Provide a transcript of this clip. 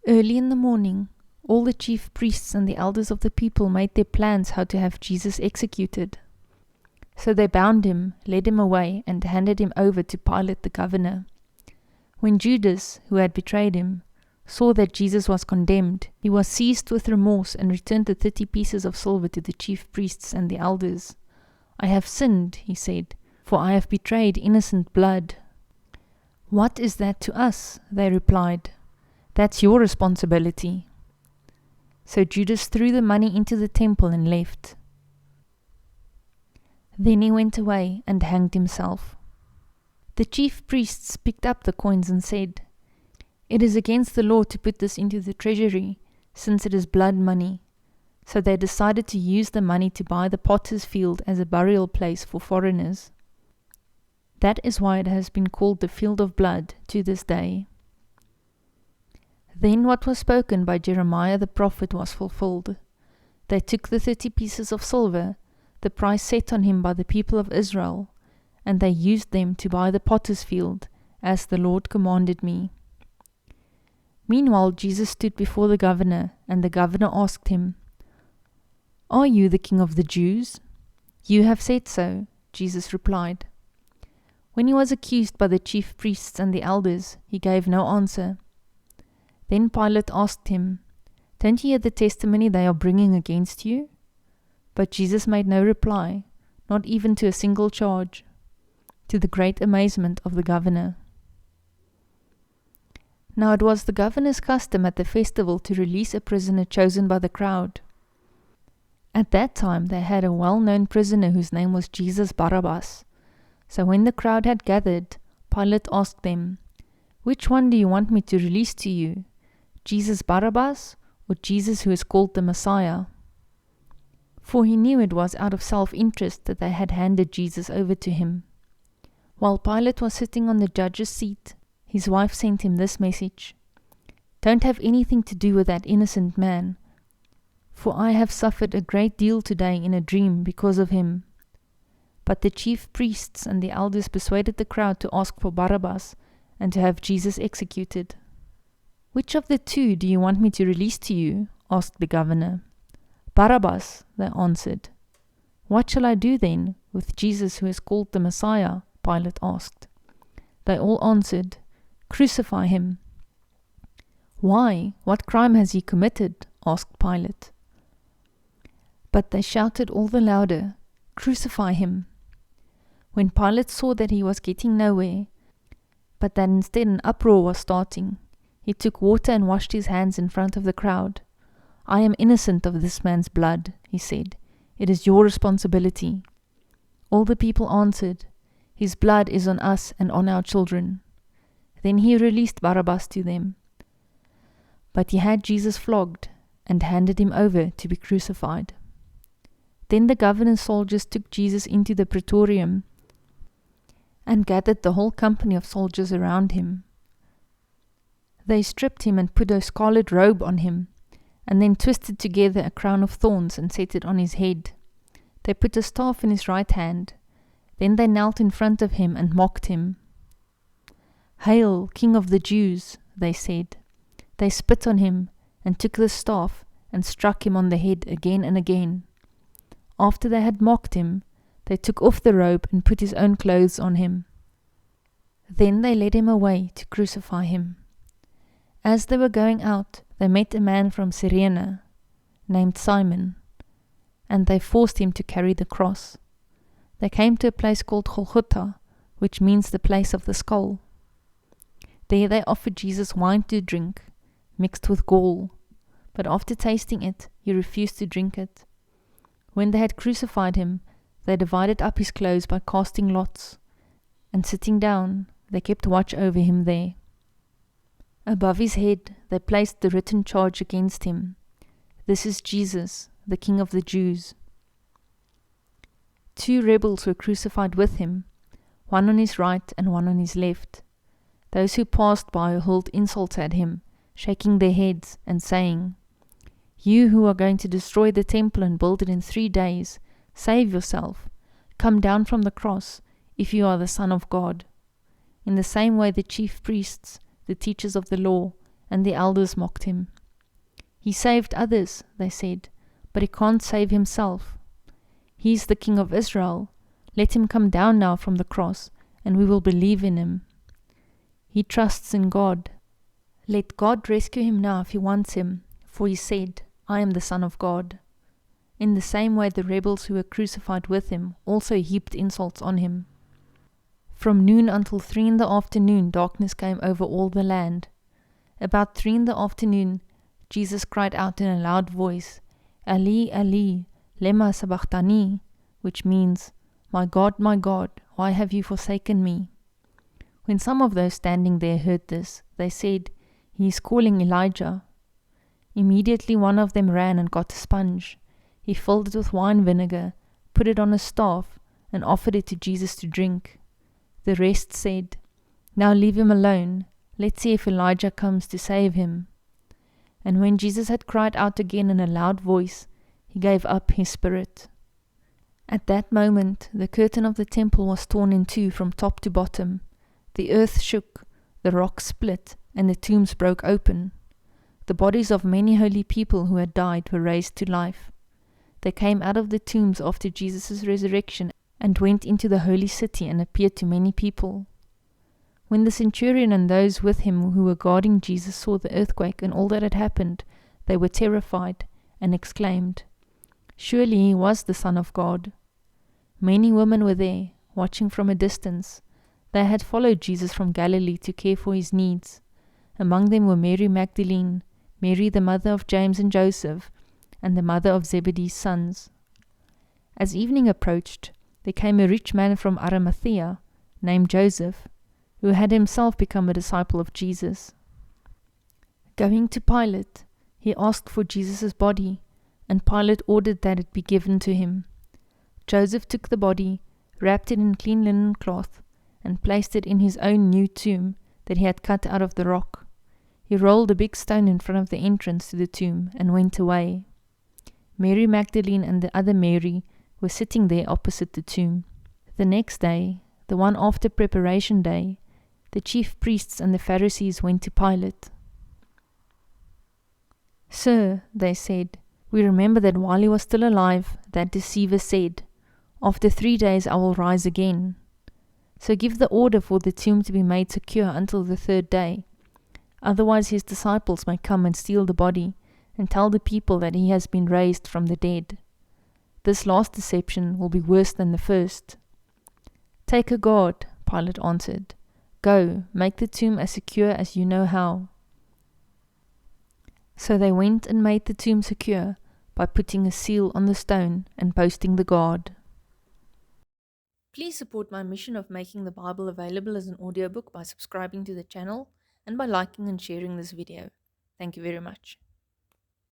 Early in the morning, all the chief priests and the elders of the people made their plans how to have Jesus executed. So they bound him, led him away, and handed him over to Pilate the governor. When Judas, who had betrayed him, saw that Jesus was condemned, he was seized with remorse and returned the 30 pieces of silver to the chief priests and the elders. "I have sinned," he said, "for I have betrayed innocent blood." "What is that to us?" they replied. "That's your responsibility." So Judas threw the money into the temple and left. Then he went away and hanged himself. The chief priests picked up the coins and said, "It is against the law to put this into the treasury, since it is blood money." So they decided to use the money to buy the potter's field as a burial place for foreigners. That is why it has been called the Field of Blood to this day. Then what was spoken by Jeremiah the prophet was fulfilled. They took the 30 pieces of silver, the price set on him by the people of Israel, and they used them to buy the potter's field, as the Lord commanded me. Meanwhile Jesus stood before the governor, and the governor asked him, "Are you the king of the Jews?" "You have said so," Jesus replied. When he was accused by the chief priests and the elders, he gave no answer. Then Pilate asked him, "Don't you hear the testimony they are bringing against you?" But Jesus made no reply, not even to a single charge, to the great amazement of the governor. Now it was the governor's custom at the festival to release a prisoner chosen by the crowd. At that time they had a well-known prisoner whose name was Jesus Barabbas. So when the crowd had gathered, Pilate asked them, "Which one do you want me to release to you, Jesus Barabbas or Jesus who is called the Messiah?" For he knew it was out of self-interest that they had handed Jesus over to him. While Pilate was sitting on the judge's seat, his wife sent him this message, "Don't have anything to do with that innocent man, for I have suffered a great deal today in a dream because of him." But the chief priests and the elders persuaded the crowd to ask for Barabbas and to have Jesus executed. "Which of the two do you want me to release to you?" asked the governor. "Barabbas," they answered. "What shall I do then with Jesus who is called the Messiah?" Pilate asked. They all answered, "Crucify him." "Why? What crime has he committed?" asked Pilate. But they shouted all the louder, "Crucify him." When Pilate saw that he was getting nowhere, but that instead an uproar was starting, he took water and washed his hands in front of the crowd. "I am innocent of this man's blood," he said. "It is your responsibility." All the people answered, "His blood is on us and on our children." Then he released Barabbas to them. But he had Jesus flogged and handed him over to be crucified. Then the governor's soldiers took Jesus into the praetorium and gathered the whole company of soldiers around him. They stripped him and put a scarlet robe on him, and then twisted together a crown of thorns and set it on his head. They put a staff in his right hand. Then they knelt in front of him and mocked him. "Hail, King of the Jews," they said. They spit on him and took the staff and struck him on the head again and again. After they had mocked him, they took off the robe and put his own clothes on him. Then they led him away to crucify him. As they were going out, they met a man from Cyrene, named Simon, and they forced him to carry the cross. They came to a place called Golgotha, which means the place of the skull. There they offered Jesus wine to drink, mixed with gall, but after tasting it, he refused to drink it. When they had crucified him, they divided up his clothes by casting lots, and sitting down, they kept watch over him there. Above his head they placed the written charge against him, "This is Jesus, the King of the Jews." 2 rebels were crucified with him, one on his right and one on his left. Those who passed by hurled insults at him, shaking their heads and saying, "You who are going to destroy the temple and build it in 3 days, save yourself. Come down from the cross, if you are the Son of God." In the same way the chief priests, the teachers of the law, and the elders mocked him. "He saved others," they said, "but he can't save himself. He's the King of Israel. Let him come down now from the cross, and we will believe in him. He trusts in God. Let God rescue him now if he wants him, for he said, 'I am the Son of God.'" In the same way the rebels who were crucified with him also heaped insults on him. From noon until 3 in the afternoon darkness came over all the land. About 3 in the afternoon Jesus cried out in a loud voice, "Eli, Eli, lema sabachthani," which means, my God, why have you forsaken me?" When some of those standing there heard this, they said, "He is calling Elijah." Immediately one of them ran and got a sponge. He filled it with wine vinegar, put it on a staff, and offered it to Jesus to drink. The rest said, "Now leave him alone. Let's see if Elijah comes to save him." And when Jesus had cried out again in a loud voice, he gave up his spirit. At that moment the curtain of the temple was torn in two from top to bottom. The earth shook, the rocks split, and the tombs broke open. The bodies of many holy people who had died were raised to life. They came out of the tombs after Jesus' resurrection and went into the holy city and appeared to many people. When the centurion and those with him who were guarding Jesus saw the earthquake and all that had happened, they were terrified and exclaimed, "Surely he was the Son of God." Many women were there, watching from a distance. They had followed Jesus from Galilee to care for his needs. Among them were Mary Magdalene, Mary the mother of James and Joseph, and the mother of Zebedee's sons. As evening approached, there came a rich man from Arimathea, named Joseph, who had himself become a disciple of Jesus. Going to Pilate, he asked for Jesus' body, and Pilate ordered that it be given to him. Joseph took the body, wrapped it in clean linen cloth, and placed it in his own new tomb that he had cut out of the rock. He rolled a big stone in front of the entrance to the tomb and went away. Mary Magdalene and the other Mary were sitting there opposite the tomb. The next day, the one after Preparation Day, the chief priests and the Pharisees went to Pilate. "Sir," they said, "we remember that while he was still alive, that deceiver said, 'After 3 days I will rise again.' So give the order for the tomb to be made secure until the 3rd day. Otherwise his disciples may come and steal the body and tell the people that he has been raised from the dead. This last deception will be worse than the first." "Take a guard," Pilate answered. "Go, make the tomb as secure as you know how." So they went and made the tomb secure by putting a seal on the stone and posting the guard. Please support my mission of making the Bible available as an audiobook by subscribing to the channel and by liking and sharing this video. Thank you very much.